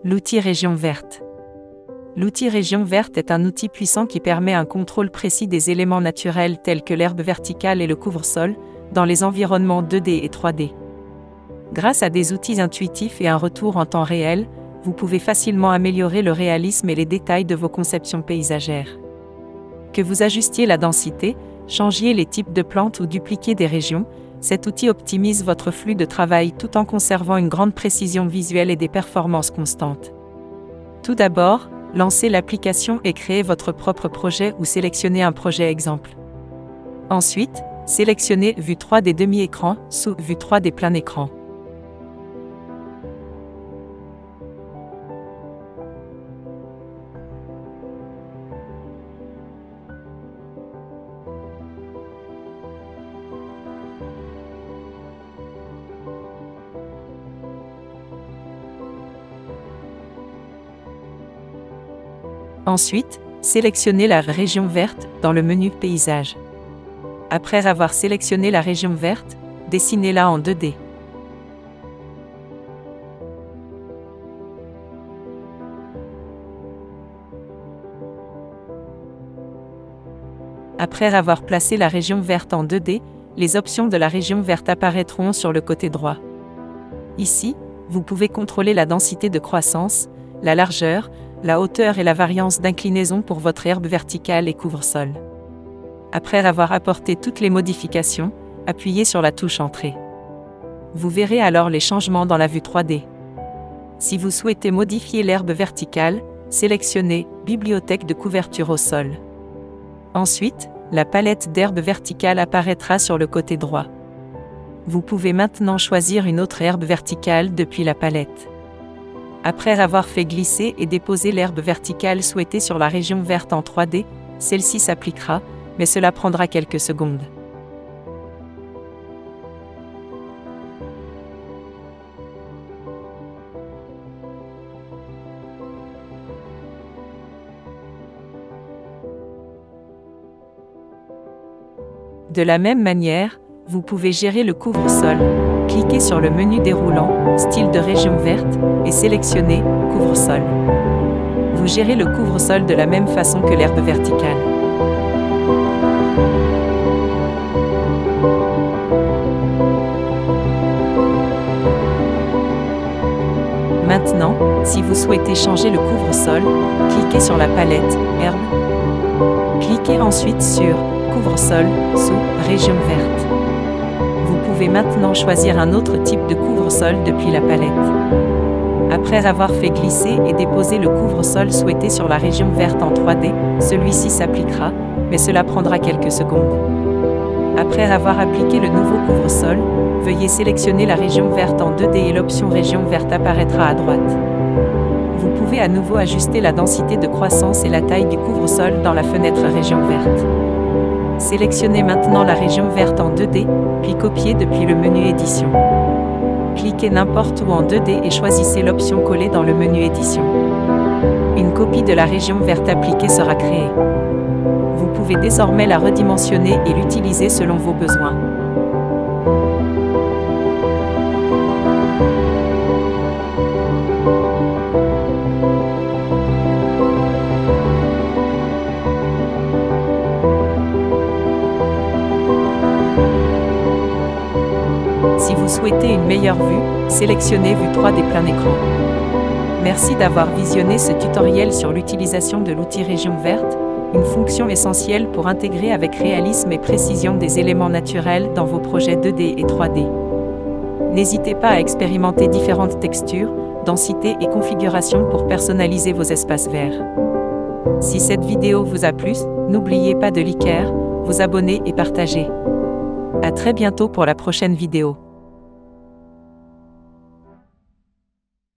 L'outil Région verte. L'outil Région verte est un outil puissant qui permet un contrôle précis des éléments naturels tels que l'herbe verticale et le couvre-sol, dans les environnements 2D et 3D. Grâce à des outils intuitifs et un retour en temps réel, vous pouvez facilement améliorer le réalisme et les détails de vos conceptions paysagères. Que vous ajustiez la densité, changiez les types de plantes ou dupliquiez des régions, cet outil optimise votre flux de travail tout en conservant une grande précision visuelle et des performances constantes. Tout d'abord, lancez l'application et créez votre propre projet ou sélectionnez un projet exemple. Ensuite, sélectionnez Vue 3 des demi-écrans sous Vue 3 des plein écran. Ensuite, sélectionnez la région verte dans le menu Paysage. Après avoir sélectionné la région verte, dessinez-la en 2D. Après avoir placé la région verte en 2D, les options de la région verte apparaîtront sur le côté droit. Ici, vous pouvez contrôler la densité de croissance, la largeur, la hauteur et la variance d'inclinaison pour votre herbe verticale et couvre-sol. Après avoir apporté toutes les modifications, appuyez sur la touche Entrée. Vous verrez alors les changements dans la vue 3D. Si vous souhaitez modifier l'herbe verticale, sélectionnez Bibliothèque de couverture au sol. Ensuite, la palette d'herbes verticales apparaîtra sur le côté droit. Vous pouvez maintenant choisir une autre herbe verticale depuis la palette. Après avoir fait glisser et déposer l'herbe verticale souhaitée sur la région verte en 3D, celle-ci s'appliquera, mais cela prendra quelques secondes. De la même manière, vous pouvez gérer le couvre-sol. Cliquez sur le menu déroulant, style de région verte, et sélectionnez Couvre-sol. Vous gérez le couvre-sol de la même façon que l'herbe verticale. Maintenant, si vous souhaitez changer le couvre-sol, cliquez sur la palette Herbe. Cliquez ensuite sur Couvre-sol sous Région verte. Vous pouvez maintenant choisir un autre type de couvre-sol depuis la palette. Après avoir fait glisser et déposer le couvre-sol souhaité sur la région verte en 3D, celui-ci s'appliquera, mais cela prendra quelques secondes. Après avoir appliqué le nouveau couvre-sol, veuillez sélectionner la région verte en 2D et l'option région verte apparaîtra à droite. Vous pouvez à nouveau ajuster la densité de croissance et la taille du couvre-sol dans la fenêtre région verte. Sélectionnez maintenant la région verte en 2D, puis copiez depuis le menu Édition. Cliquez n'importe où en 2D et choisissez l'option Coller dans le menu Édition. Une copie de la région verte appliquée sera créée. Vous pouvez désormais la redimensionner et l'utiliser selon vos besoins. Si vous souhaitez une meilleure vue, sélectionnez Vue 3 des plein écran. Merci d'avoir visionné ce tutoriel sur l'utilisation de l'outil Région verte, une fonction essentielle pour intégrer avec réalisme et précision des éléments naturels dans vos projets 2D et 3D. N'hésitez pas à expérimenter différentes textures, densités et configurations pour personnaliser vos espaces verts. Si cette vidéo vous a plu, n'oubliez pas de liker, vous abonner et partager. À très bientôt pour la prochaine vidéo.